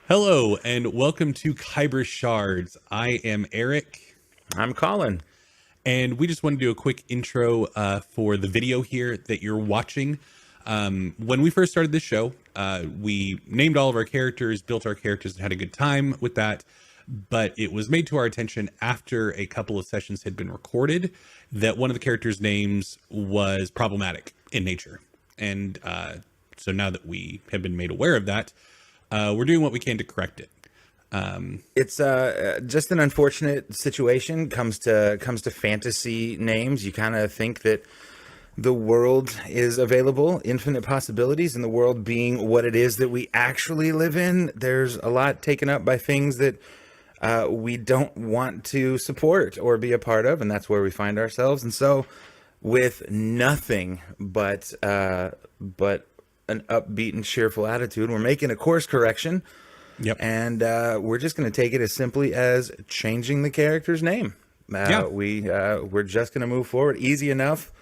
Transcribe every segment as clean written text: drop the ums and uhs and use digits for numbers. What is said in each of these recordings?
Hello and welcome to Khyber Shards. I am Eric, I'm Colin. and we just want to do a quick intro for the video here that you're watching. When we first started this show, we named all of our characters, built our characters, and had a good time with that. But it was made to our attention after a couple of sessions had been recorded that one of the characters' names was problematic in nature. And so now that we have been made aware of that, we're doing what we can to correct it. It's just an unfortunate situation. Comes to fantasy names. You kind of think that the world is available, infinite possibilities, and the world being what it is that we actually live in. There's a lot taken up by things that we don't want to support or be a part of, and that's where we find ourselves. And so, with nothing but an upbeat and cheerful attitude, we're making a course correction. Yep. And we're just going to take it as simply as changing the character's name. We're just going to move forward. Easy enough.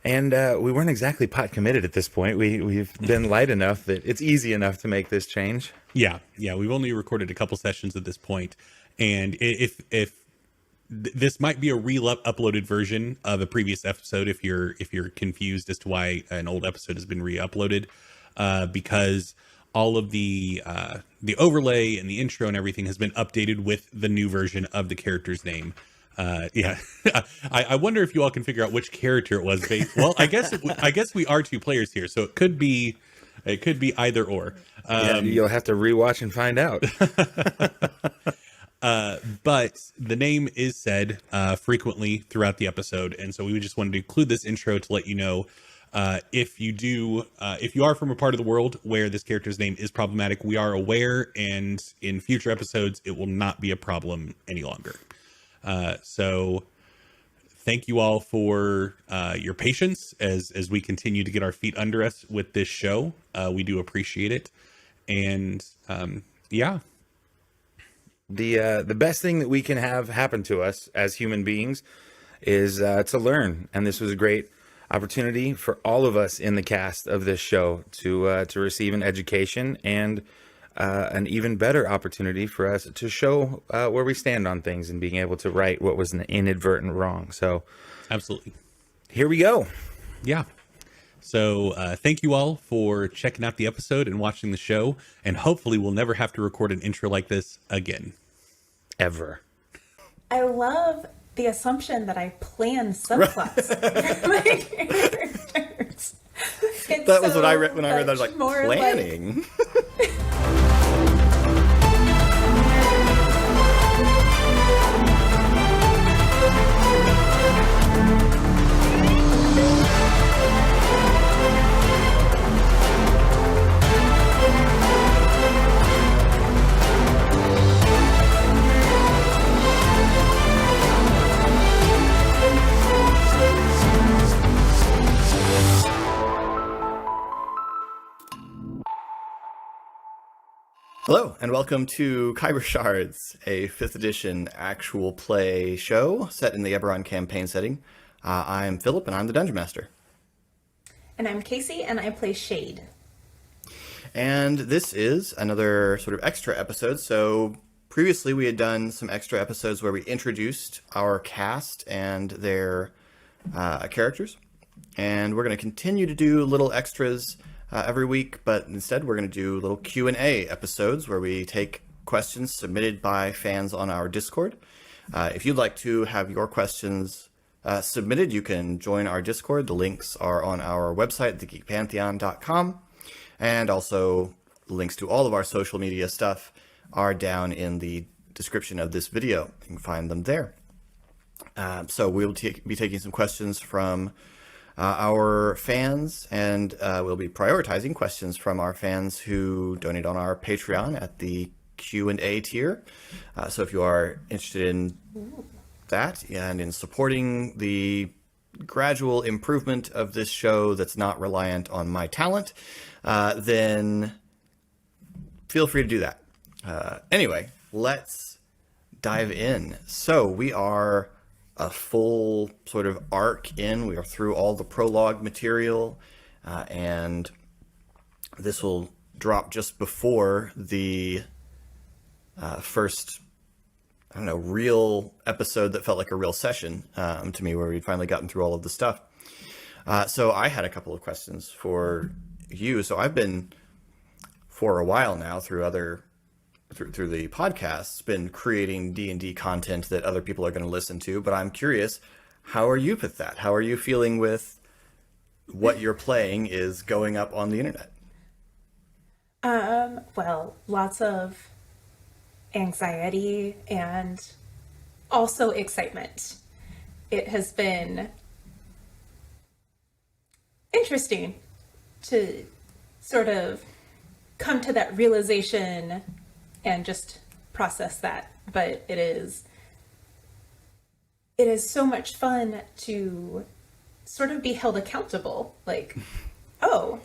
And we weren't exactly pot committed at this point. We've been light enough that it's easy enough to make this change. Yeah. We've only recorded a couple sessions at this point, and if this might be a uploaded version of a previous episode, if you're confused as to why an old episode has been re-uploaded, because all of the overlay and the intro and everything has been updated with the new version of the character's name. I wonder if you all can figure out which character it was based. Well, I guess we are two players here, so it could be either or. You'll have to rewatch and find out. But the name is said frequently throughout the episode, and so we just wanted to include this intro to let you know if you are from a part of the world where this character's name is problematic, we are aware, and in future episodes it will not be a problem any longer. So thank you all for your patience as we continue to get our feet under us with this show. We do appreciate it, and yeah. The best thing that we can have happen to us as human beings is to learn, and this was a great opportunity for all of us in the cast of this show to receive an education, and an even better opportunity for us to show where we stand on things and being able to right what was an inadvertent wrong. So Absolutely. Here we go. Yeah. So thank you all for checking out the episode and watching the show, and hopefully we'll never have to record an intro like this again. Ever. I love the assumption that I plan subplots for my characters. That was what I read when I read that. I was like, more planning? Hello, and welcome to Khyber Shards, a 5th edition actual play show set in the Eberron campaign setting. I'm Philip, and I'm the Dungeon Master. And I'm Casey, and I play Shade. And this is another sort of extra episode. So previously we had done some extra episodes where we introduced our cast and their characters. And we're going to continue to do little extras every week, but instead we're going to do little Q&A episodes where we take questions submitted by fans on our Discord. If you'd like to have your questions submitted, you can join our Discord. The links are on our website, thegeekpantheon.com, and also links to all of our social media stuff are down in the description of this video. You can find them there. So we'll be taking some questions from our fans, and we'll be prioritizing questions from our fans who donate on our Patreon at the Q&A tier. So if you are interested in that and in supporting the gradual improvement of this show that's not reliant on my talent, then feel free to do that. Anyway, let's dive in. So we are a full sort of arc in. We are through all the prologue material, and this will drop just before the first, I don't know, real episode that felt like a real session to me, where we'd finally gotten through all of the stuff. So I had a couple of questions for you. So I've been, for a while now, through the podcasts, been creating D&D content that other people are going to listen to. But I'm curious, how are you with that? How are you feeling with what you're playing is going up on the internet? Well, lots of anxiety and also excitement. It has been interesting to sort of come to that realization and just process that. But it is so much fun to sort of be held accountable. Like, oh,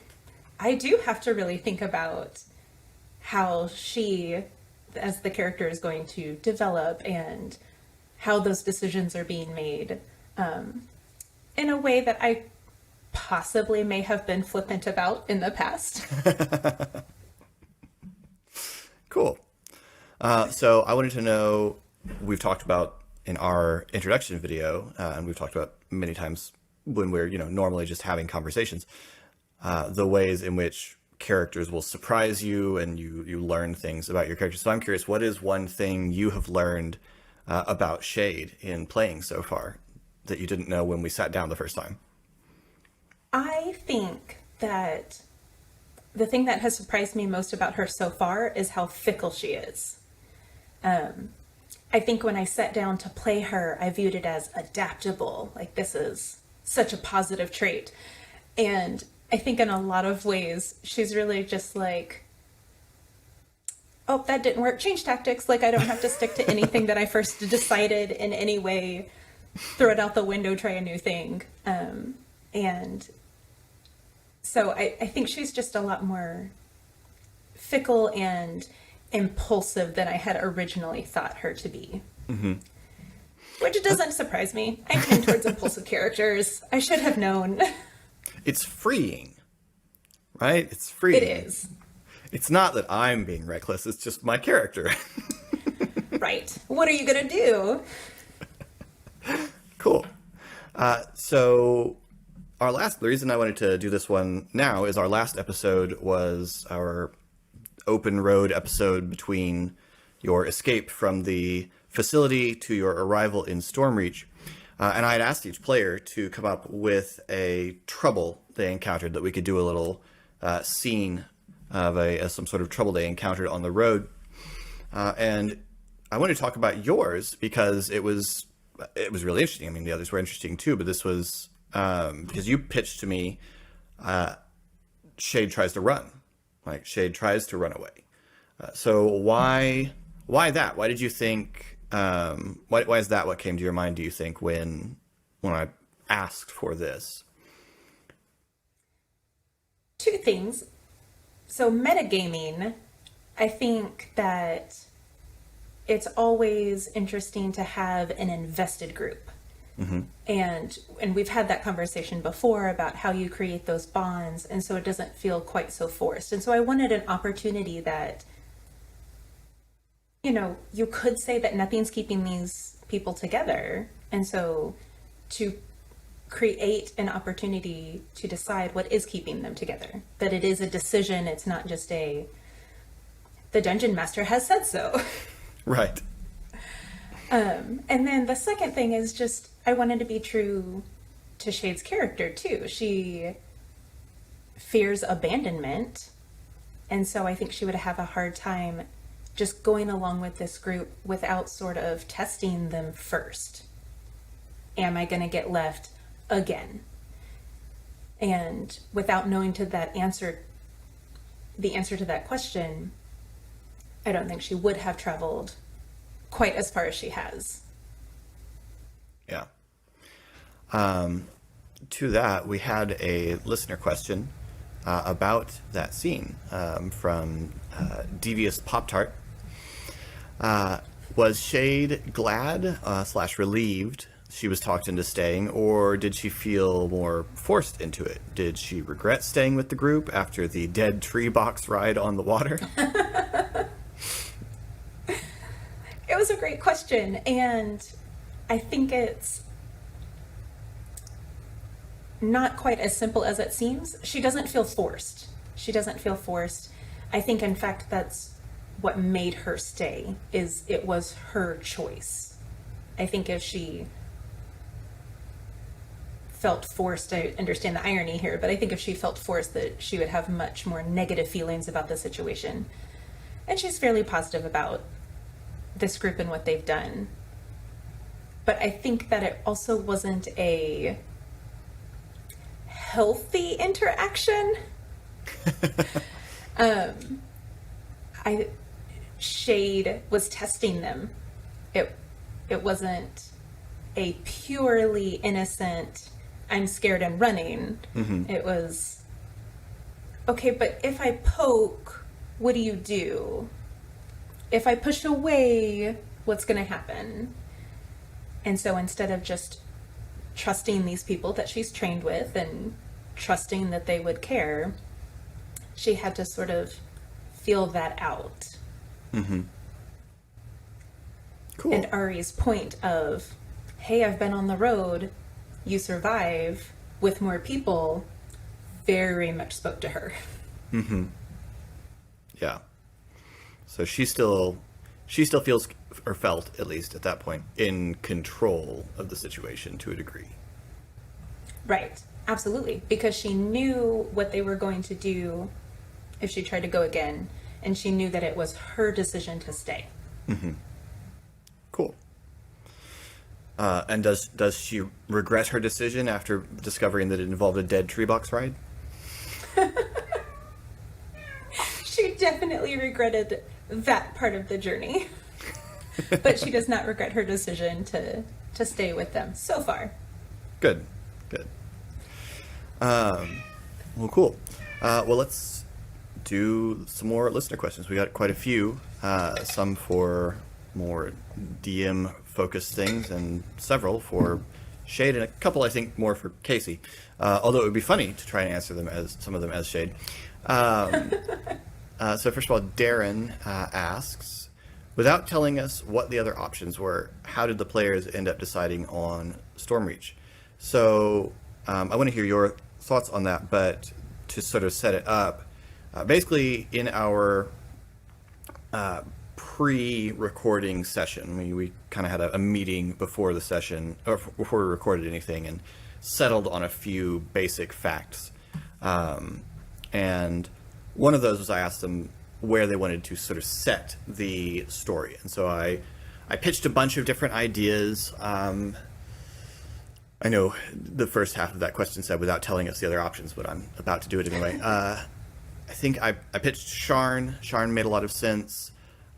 I do have to really think about how she, as the character, is going to develop and how those decisions are being made in a way that I possibly may have been flippant about in the past. Cool. So I wanted to know, we've talked about in our introduction video, and we've talked about many times when we're, normally just having conversations, the ways in which characters will surprise you and you learn things about your character. So I'm curious, what is one thing you have learned about Shade in playing so far that you didn't know when we sat down the first time? I think that the thing that has surprised me most about her so far is how fickle she is. I think when I sat down to play her, I viewed it as adaptable. Like, this is such a positive trait. And I think in a lot of ways, she's really just like, oh, that didn't work. Change tactics. Like, I don't have to stick to anything that I first decided in any way. Throw it out the window, try a new thing. And so I think she's just a lot more fickle and impulsive than I had originally thought her to be. Mm-hmm. Which doesn't surprise me. I tend towards impulsive characters. I should have known. It's freeing, right? It's freeing. It is. It's not that I'm being reckless, it's just my character. Right. What are you going to do? Cool. So the reason I wanted to do this one now is our last episode was our open road episode between your escape from the facility to your arrival in Stormreach. And I had asked each player to come up with a trouble they encountered, that we could do a little scene of some sort of trouble they encountered on the road. And I wanted to talk about yours because it was really interesting. I mean, the others were interesting too, but this was because you pitched to me, Shade tries to run. Like, Shade tries to run away. So why that? Why did you think? Why is that what came to your mind, do you think, when I asked for this? Two things. So metagaming, I think that it's always interesting to have an invested group. Mm-hmm. And we've had that conversation before about how you create those bonds, and so it doesn't feel quite so forced. And so I wanted an opportunity that, you could say that nothing's keeping these people together. And so to create an opportunity to decide what is keeping them together, that it is a decision. It's not just the dungeon master has said so. Right. And then the second thing is just, I wanted to be true to Shade's character too. She fears abandonment. And so I think she would have a hard time just going along with this group without sort of testing them first. Am I going to get left again? And without knowing the answer to that question, I don't think she would have traveled quite as far as she has. Yeah. To that, we had a listener question about that scene from Devious Pop-Tart. Was Shade glad / relieved she was talked into staying, or did she feel more forced into it? Did she regret staying with the group after the dead tree box ride on the water? was a great question. And I think it's not quite as simple as it seems. She doesn't feel forced. She doesn't feel forced. I think, in fact, that's what made her stay, is it was her choice. I think if she felt forced, I understand the irony here, but I think if she felt forced, that she would have much more negative feelings about the situation. And she's fairly positive about this group and what they've done. But I think that it also wasn't a healthy interaction. Shade was testing them. It wasn't a purely innocent, I'm scared and running. It was, okay, but if I poke, what do you do? If I push away, what's going to happen? And so instead of just trusting these people that she's trained with and trusting that they would care, she had to sort of feel that out. Cool. And Ari's point of, hey, I've been on the road, you survive with more people, very much spoke to her. Yeah. So she still feels, or felt at least at that point, in control of the situation to a degree. Right, absolutely. Because she knew what they were going to do if she tried to go again, and she knew that it was her decision to stay. Cool. And does she regret her decision after discovering that it involved a dead tree box ride? She definitely regretted that part of the journey. But she does not regret her decision to stay with them so far. Good. Well, cool. Well, let's do some more listener questions. We got quite a few, some for more DM focused things and several for Shade, and a couple I think more for Casey, although it would be funny to try and answer them as some of them as Shade. So first of all, Darren asks, without telling us what the other options were, how did the players end up deciding on Stormreach? So I want to hear your thoughts on that, but to sort of set it up, basically in our pre-recording session, we kind of had a meeting before the session, or before we recorded anything, and settled on a few basic facts. And one of those was I asked them where they wanted to sort of set the story. And so I pitched a bunch of different ideas. I know the first half of that question said without telling us the other options, but I'm about to do it anyway. I think I pitched Sharn. Sharn made a lot of sense.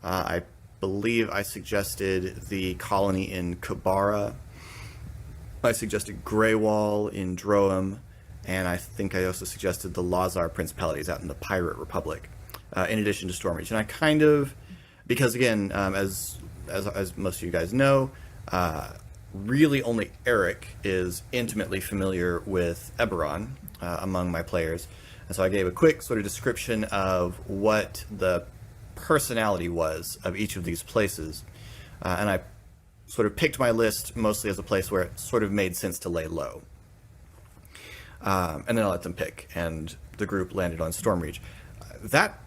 I believe I suggested the colony in Kabara. I suggested Greywall in Droam. And I think I also suggested the Lazar Principalities out in the Pirate Republic, in addition to Stormreach. And I kind of, because again, as most of you guys know, really only Eric is intimately familiar with Eberron among my players. And so I gave a quick sort of description of what the personality was of each of these places. And I sort of picked my list mostly as a place where it sort of made sense to lay low. And then I let them pick, and the group landed on Stormreach. That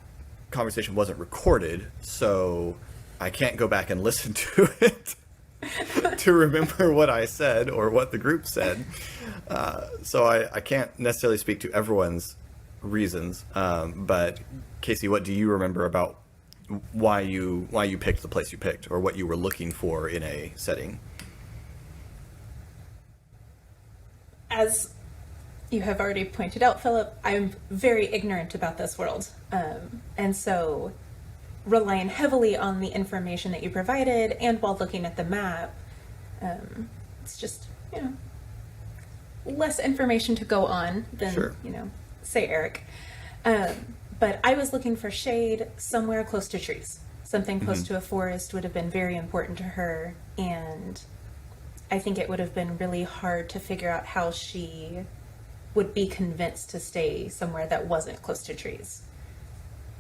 conversation wasn't recorded, so I can't go back and listen to it to remember what I said or what the group said. So I can't necessarily speak to everyone's reasons. But Casey, what do you remember about why you picked the place you picked, or what you were looking for in a setting? As you have already pointed out, Philip, I'm very ignorant about this world. And so relying heavily on the information that you provided and while looking at the map, it's just, less information to go on than, Sure. say Eric. But I was looking for shade somewhere close to trees. Something close to a forest would have been very important to her, and I think it would have been really hard to figure out how she would be convinced to stay somewhere that wasn't close to trees.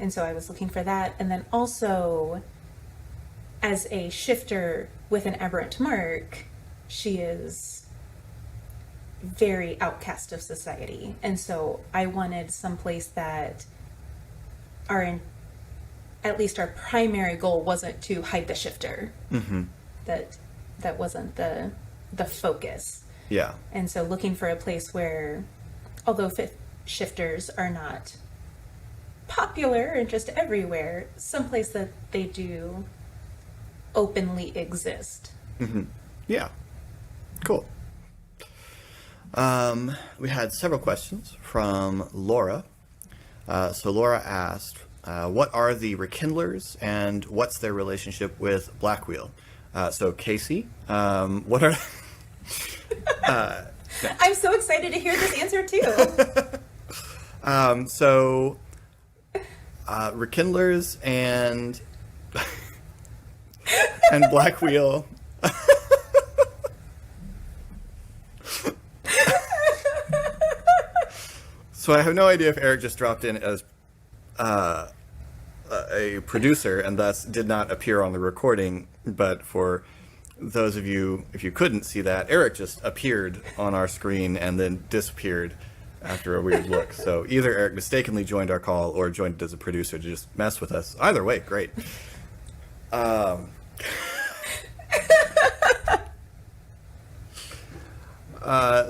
And so I was looking for that. And then also, as a shifter with an aberrant mark, she is very outcast of society. And so I wanted someplace that at least our primary goal wasn't to hide the shifter. Mm-hmm. That wasn't the focus. Yeah. And so looking for a place where, although shifters are not popular and just everywhere, someplace that they do openly exist. Mm-hmm. Yeah. Cool. We had several questions from Laura. So Laura asked, what are the Rekindlers and what's their relationship with Blackwheel? So Casey, what are... I'm so excited to hear this answer too. So Rekindlers and and Blackwheel. So I have no idea if Eric just dropped in as a producer and thus did not appear on the recording, but for those of you, if you couldn't see that, Eric just appeared on our screen and then disappeared after a weird look. So either Eric mistakenly joined our call or joined as a producer to just mess with us. Either way, great.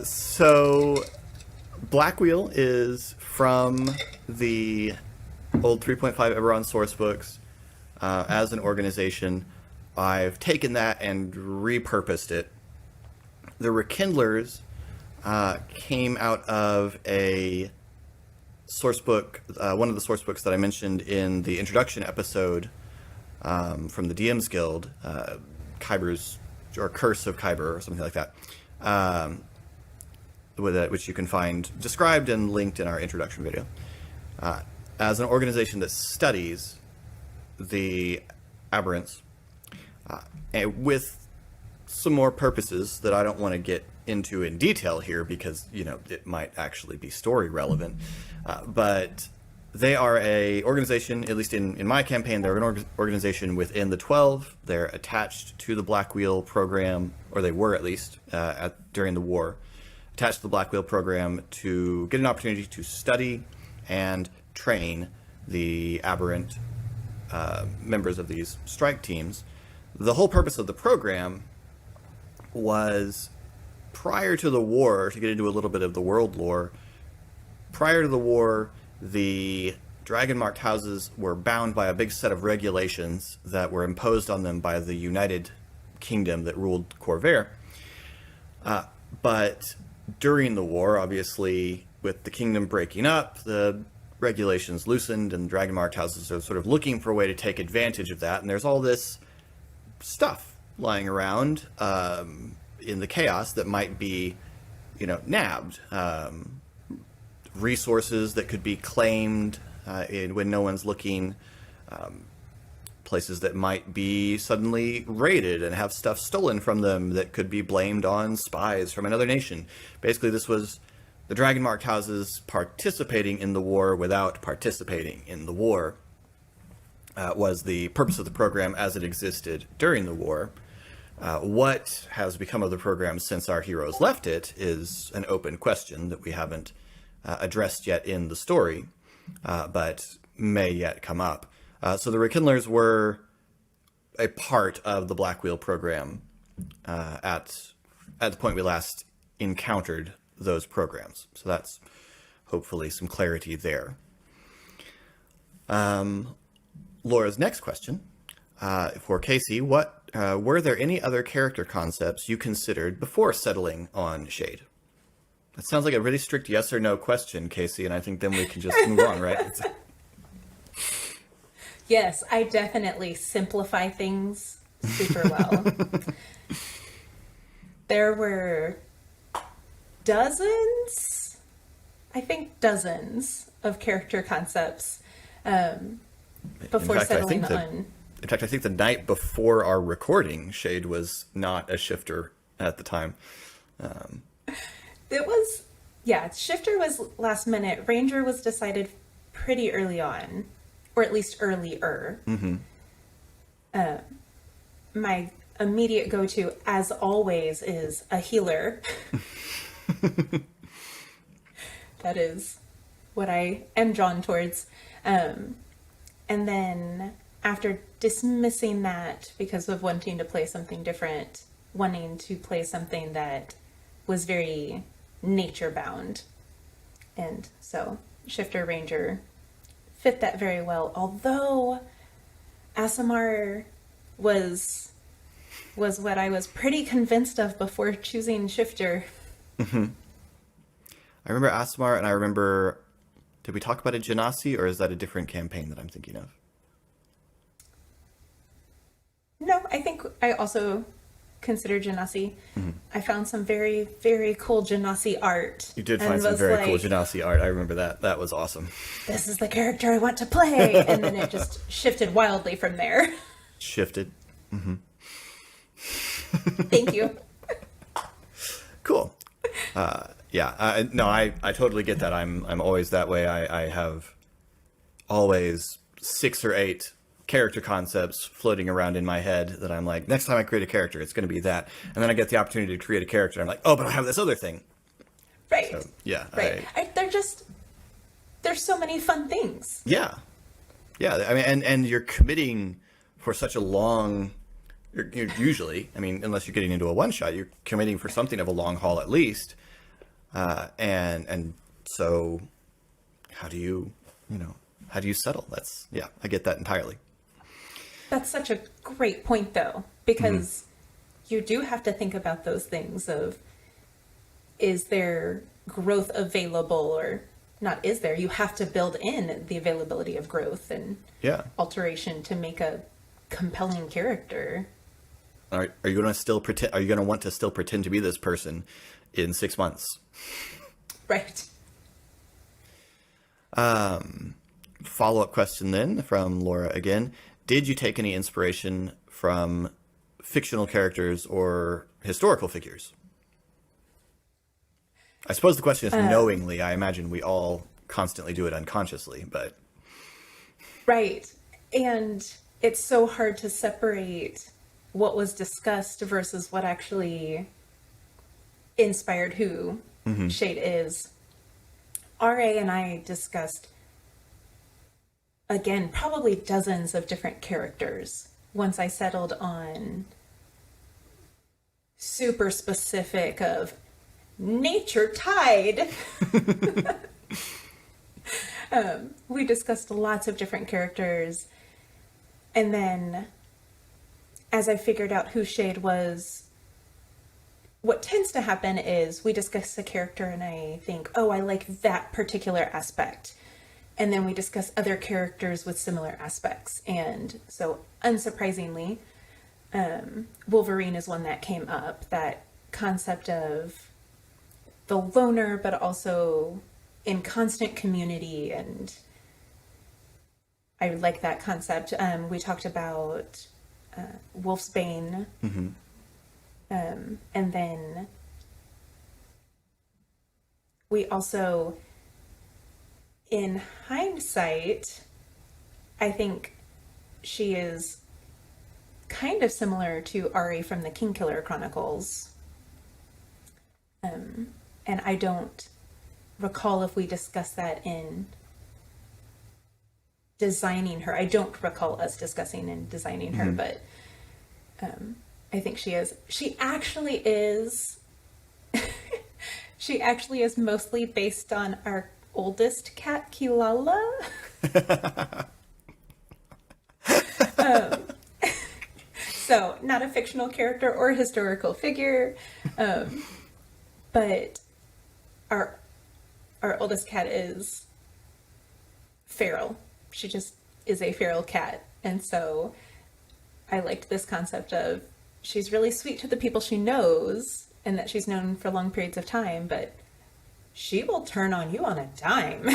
So Blackwheel is from the old 3.5 Eberron source books. As an organization, I've taken that and repurposed it. The Rekindlers came out of a source book, one of the source books that I mentioned in the introduction episode from the DM's Guild, Khyber's, or Curse of Khyber, or something like that, which you can find described and linked in our introduction video. As an organization that studies the aberrants, and with some more purposes that I don't want to get into in detail here because, you know, it might actually be story relevant. But they are a organization, at least in my campaign, they're an organization within the 12. They're attached to the Blackwheel program, or they were at least during the war, attached to the Blackwheel program to get an opportunity to study and train the aberrant members of these strike teams. The whole purpose of the program was, prior to the war, to get into a little bit of the world lore, prior to the war, the dragon-marked houses were bound by a big set of regulations that were imposed on them by the United Kingdom that ruled Corvair. But during the war, obviously, with the kingdom breaking up, the regulations loosened, and dragon-marked houses are sort of looking for a way to take advantage of that. And there's all this stuff lying around in the chaos that might be, you know, nabbed. Resources that could be claimed when no one's looking. Places that might be suddenly raided and have stuff stolen from them that could be blamed on spies from another nation. Basically, this was the dragon-marked houses participating in the war without participating in the war. Was the purpose of the program as it existed during the war. What has become of the program since our heroes left it is an open question that we haven't addressed yet in the story, but may yet come up. So the Rekindlers were a part of the Blackwheel program at the point we last encountered those programs. So that's hopefully some clarity there. Laura's next question for Casey, what were there any other character concepts you considered before settling on Shade? That sounds like a really strict yes or no question, Casey, and I think then we can just move on, right? Yes, I definitely simplify things super well. There were dozens of character concepts before settling on. In fact, I think the night before our recording, Shade was not a shifter at the time. It was, yeah, shifter was last minute. Ranger was decided pretty early on, or at least earlier. Mm-hmm. my immediate go-to, as always, is a healer. That is what I am drawn towards. And then after dismissing that because of wanting to play something different, wanting to play something that was very nature bound. And so Shifter Ranger fit that very well. Although Aasimar was what I was pretty convinced of before choosing Shifter. I remember Aasimar, and I remember, did we talk about a Genasi, or is that a different campaign that I'm thinking of? No, I think I also consider Genasi. I found some very, very cool Genasi art. You did and find some was very like, cool Genasi art. I remember that. That was awesome. This is the character I want to play. And then it just shifted wildly from there. Shifted. Thank you. Cool. Yeah. No, I totally get that. I'm always that way. I have always 6 or 8 character concepts floating around in my head that I'm like, next time I create a character, it's going to be that. And then I get the opportunity to create a character. I'm like, oh, but I have this other thing. Right. So, yeah. Right. There's so many fun things. Yeah. Yeah. I mean, and you're committing for such a long, you're usually, I mean, unless you're getting into a one shot, you're committing for something of a long haul at least. And so how do you settle? Yeah, I get that entirely. That's such a great point, though, because you do have to think about those things of, is there growth available, or not is there? You have to build in the availability of growth and alteration to make a compelling character. Are you going to still pretend? Are you going to want to still pretend to be this person in 6 months? Right. Follow-up question then from Laura again. Did you take any inspiration from fictional characters or historical figures? I suppose the question is knowingly. I imagine we all constantly do it unconsciously, but... Right. And it's so hard to separate what was discussed versus what actually inspired who Shade is. RA and I discussed, again, probably dozens of different characters once I settled on super specific of nature tide. We discussed lots of different characters, and then as I figured out who Shade was, what tends to happen is we discuss a character and I think, oh, I like that particular aspect. And then we discuss other characters with similar aspects. And so, unsurprisingly, Wolverine is one that came up. That concept of the loner, but also in constant community. And I like that concept. We talked about Wolfsbane. And then we also, in hindsight, I think she is kind of similar to Ari from the Kingkiller Chronicles. And I don't recall if we discussed that in designing her. I don't recall us discussing and designing her, but I think she is. She actually is. She actually is mostly based on our oldest cat, Kilala. So, not a fictional character or historical figure, but our oldest cat is feral. She just is a feral cat, and so I liked this concept of she's really sweet to the people she knows and that she's known for long periods of time, but she will turn on you on a dime.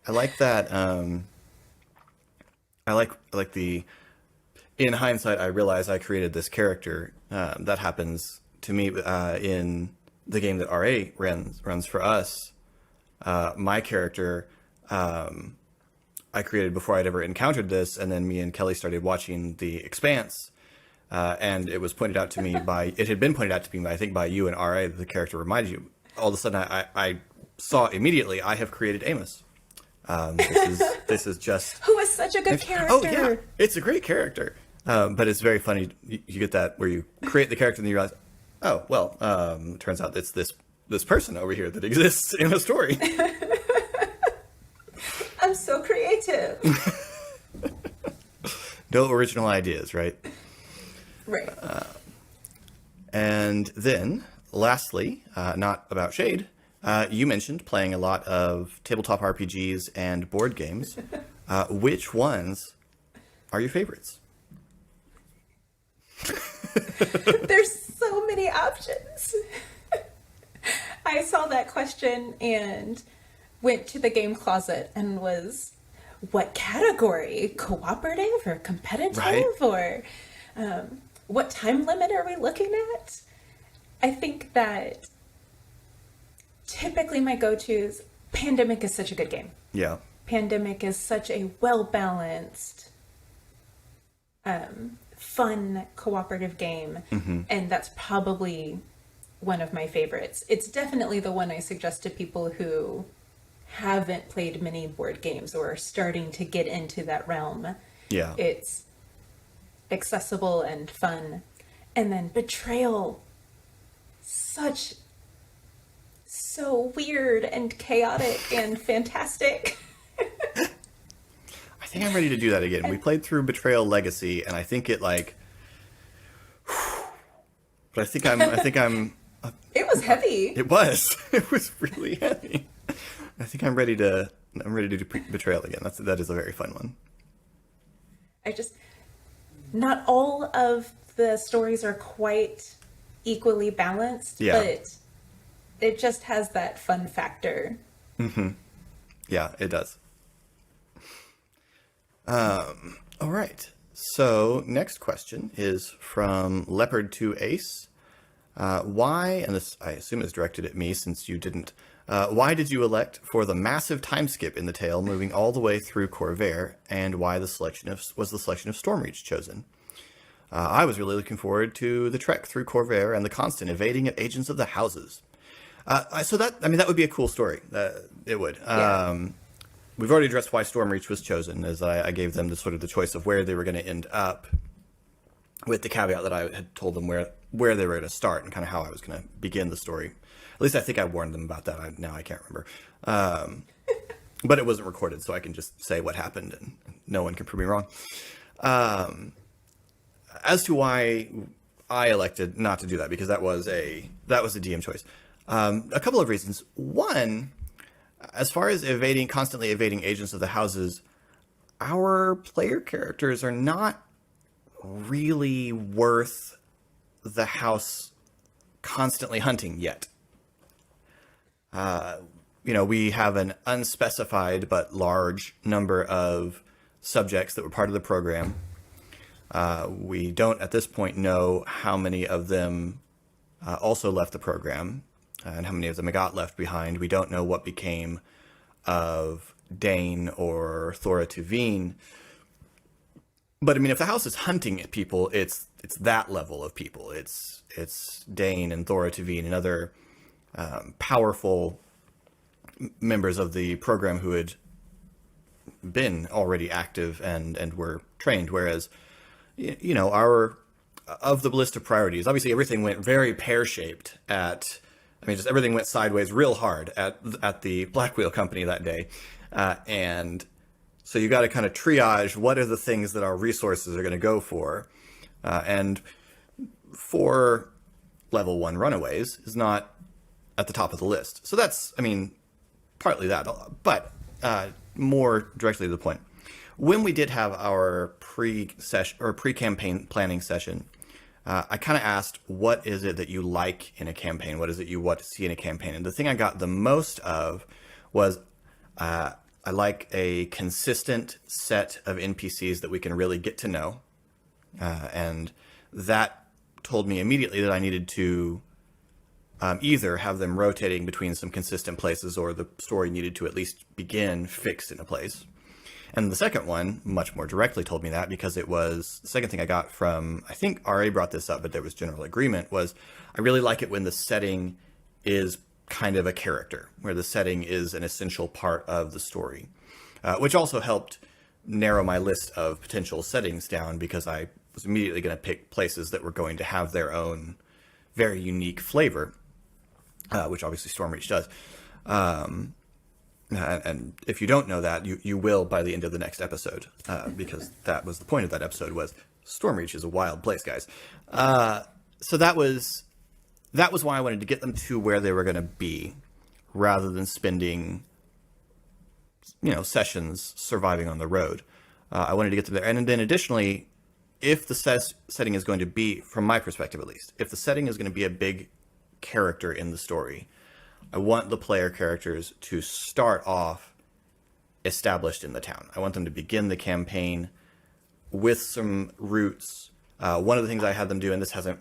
I like that. I like the, in hindsight, I realize I created this character. That happens to me in the game that RA runs for us. My character, I I created before I'd ever encountered this, and then me and Kelly started watching The Expanse, and it was pointed out to me it had been pointed out to me, I think, by you and RA, that the character reminded you. All of a sudden, I saw immediately, I have created Amos. This is just... Who is such a good character. Oh, yeah. It's a great character. But it's very funny. You get that where you create the character and then you realize, oh, well, turns out it's this person over here that exists in a story. I'm so creative. No original ideas, right? Right. And then, lastly, not about shade, you mentioned playing a lot of tabletop RPGs and board games. Which ones are your favorites? There's so many options. I saw that question and went to the game closet and was, what category? Cooperative or competitive? Right. Or what time limit are we looking at? I think that typically my go-tos, Pandemic is such a good game. Yeah. Pandemic is such a well-balanced, fun cooperative game, and that's probably one of my favorites. It's definitely the one I suggest to people who haven't played many board games or are starting to get into that realm. Yeah. It's accessible and fun. And then Betrayal, so weird and chaotic and fantastic. I think I'm ready to do that again. We played through Betrayal Legacy, and I think it but I think I'm. It was heavy. It was. It was really heavy. I think I'm ready to do Betrayal again. That is a very fun one. Not all of the stories are quite equally balanced, Yeah. but it just has that fun factor. Yeah, it does. All right. So next question is from Leopard 2 Ace. Why, and this I assume is directed at me since you didn't, why did you elect for the massive time skip in the tale moving all the way through Corvair, and why was the selection of Stormreach chosen? I was really looking forward to the trek through Corvair and the constant evading of agents of the houses. That would be a cool story. It would. Yeah. We've already addressed why Stormreach was chosen, as I gave them the choice of where they were going to end up, with the caveat that I had told them where they were going to start and kind of how I was going to begin the story. At least I think I warned them about that. Now I can't remember. But it wasn't recorded, so I can just say what happened, and no one can prove me wrong. As to why I elected not to do that, because that was a DM choice. A couple of reasons. One, as far as constantly evading agents of the houses, our player characters are not really worth the house constantly hunting yet. We have an unspecified but large number of subjects that were part of the program. We don't at this point know how many of them also left the program, and how many of them got left behind. We don't know what became of Dane or Thora Tuveen. But I mean, if the house is hunting at people, it's that level of people. It's Dane and Thora Tuveen and other powerful members of the program who had been already active and were trained. Whereas, our of the list of priorities, obviously everything went very pear-shaped just everything went sideways real hard at the Black Wheel Company that day. And so you got to kind of triage what are the things that our resources are going to go for. And for level 1 runaways is not at the top of the list. So that's, partly that, but more directly to the point. When we did have our pre-campaign planning session, I kind of asked, what is it that you like in a campaign? What is it you want to see in a campaign? And the thing I got the most of was I like a consistent set of NPCs that we can really get to know. And that told me immediately that I needed to either have them rotating between some consistent places, or the story needed to at least begin fixed in a place. And the second one much more directly told me that, because it was the second thing I got from, I think RA brought this up, but there was general agreement, was I really like it when the setting is kind of a character, where the setting is an essential part of the story, which also helped narrow my list of potential settings down, because I was immediately going to pick places that were going to have their own very unique flavor, which obviously Stormreach does. And if you don't know that, you will by the end of the next episode, because that was the point of that episode, was Stormreach is a wild place, guys. So that was why I wanted to get them to where they were going to be, rather than spending, sessions surviving on the road. I wanted to get them there. And then additionally, if the setting is going to be, from my perspective at least, if the setting is going to be a big character in the story, I want the player characters to start off established in the town. I want them to begin the campaign with some roots. One of the things I had them do, and this hasn't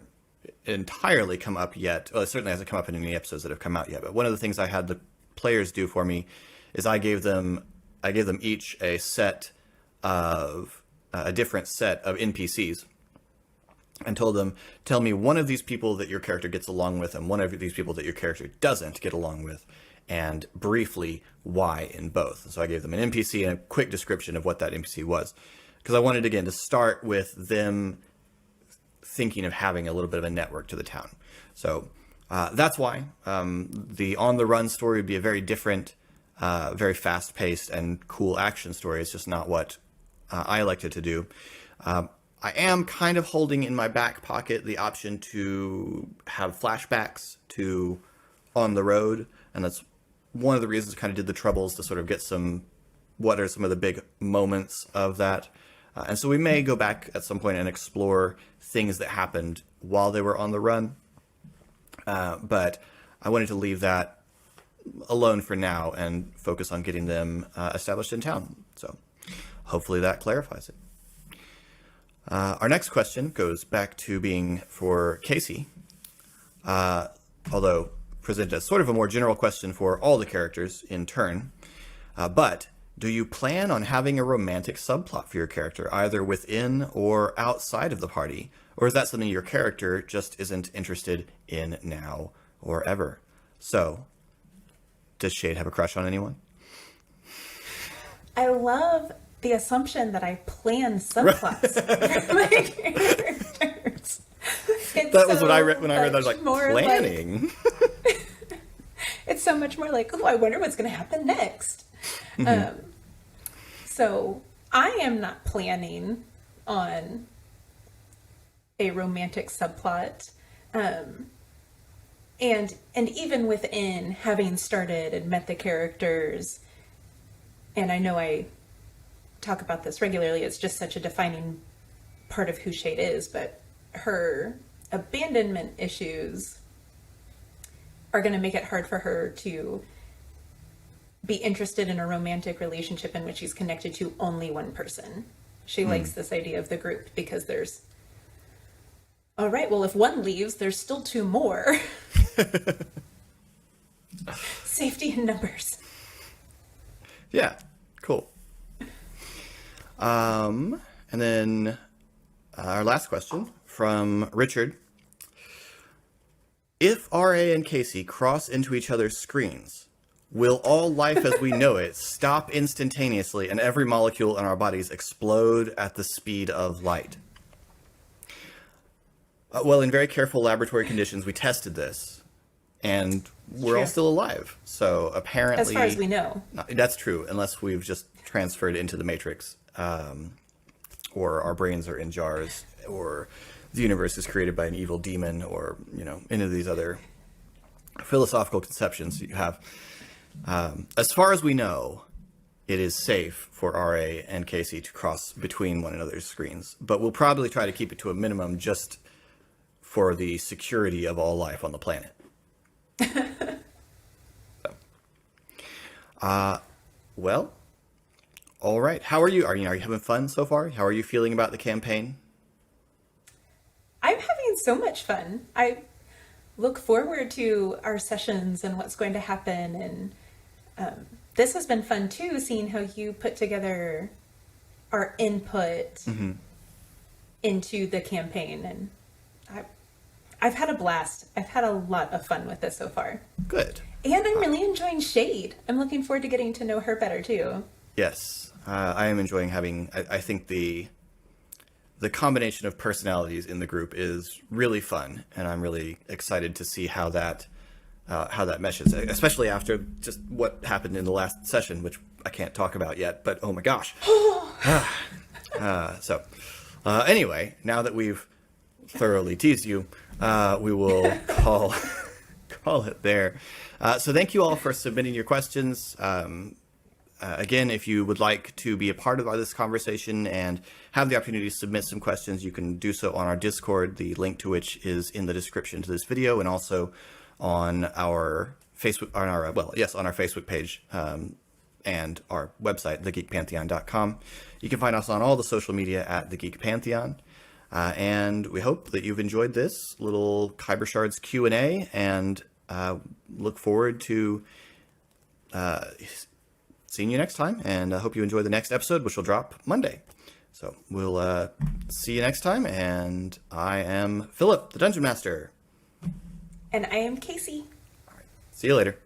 entirely come up yet, well, it certainly hasn't come up in any episodes that have come out yet, but one of the things I had the players do for me is I gave them each a different set of NPCs, and told them, tell me one of these people that your character gets along with and one of these people that your character doesn't get along with, and briefly why in both. So I gave them an NPC and a quick description of what that NPC was, because I wanted, again, to start with them thinking of having a little bit of a network to the town. So that's why the On the Run story would be a very different, very fast-paced and cool action story. It's just not what I elected to do. I am kind of holding in my back pocket the option to have flashbacks to On the Road, and that's one of the reasons I kind of did the Troubles, to sort of get what are some of the big moments of that. And so we may go back at some point and explore things that happened while they were on the run. But I wanted to leave that alone for now and focus on getting them established in town. So hopefully that clarifies it. Our next question goes back to being for Casey, although presented as sort of a more general question for all the characters in turn. But do you plan on having a romantic subplot for your character, either within or outside of the party? Or is that something your character just isn't interested in now or ever? So, does Shade have a crush on anyone? I love the assumption that I plan subplots for my characters. That was what I read when I read that. I was like, planning? It's so much more like, oh, I wonder what's going to happen next. Mm-hmm. So I am not planning on a romantic subplot. And even within having started and met the characters, and I know I talk about this regularly, it's just such a defining part of who Shade is, but her abandonment issues are going to make it hard for her to be interested in a romantic relationship in which she's connected to only one person. She likes this idea of the group because there's, all right, well, if one leaves, there's still two more. Safety in numbers. Yeah, cool. And then our last question from Richard. If RA and Casey cross into each other's screens, will all life as we know it stop instantaneously and every molecule in our bodies explode at the speed of light? Well, in very careful laboratory conditions, we tested this, and we're all still alive. So apparently... As far as we know. That's true, unless we've just transferred into the Matrix, or our brains are in jars, or the universe is created by an evil demon, or, any of these other philosophical conceptions you have. As far as we know, it is safe for RA and Casey to cross between one another's screens, but we'll probably try to keep it to a minimum just for the security of all life on the planet. Well, all right. How are you? Are you having fun so far? How are you feeling about the campaign? I'm having so much fun. I look forward to our sessions and what's going to happen. And this has been fun too, seeing how you put together our input into the campaign. And I've had a blast. I've had a lot of fun with this so far. Good. And I'm really enjoying Shade. I'm looking forward to getting to know her better too. Yes, I am enjoying having. I think the combination of personalities in the group is really fun, and I'm really excited to see how that meshes, especially after just what happened in the last session, which I can't talk about yet. But oh my gosh! Anyway, now that we've thoroughly teased you, we will call it there. So thank you all for submitting your questions. Again, if you would like to be a part of this conversation and have the opportunity to submit some questions, you can do so on our Discord, the link to which is in the description to this video, and also on our Facebook, on our Facebook page, and our website, thegeekpantheon.com. You can find us on all the social media at The Geek Pantheon. And we hope that you've enjoyed this little Khyber Shards Q&A, and look forward to seeing you next time, and I hope you enjoy the next episode, which will drop Monday. So we'll see you next time, and I am Philip, the Dungeon Master. And I am Casey. All right. See you later.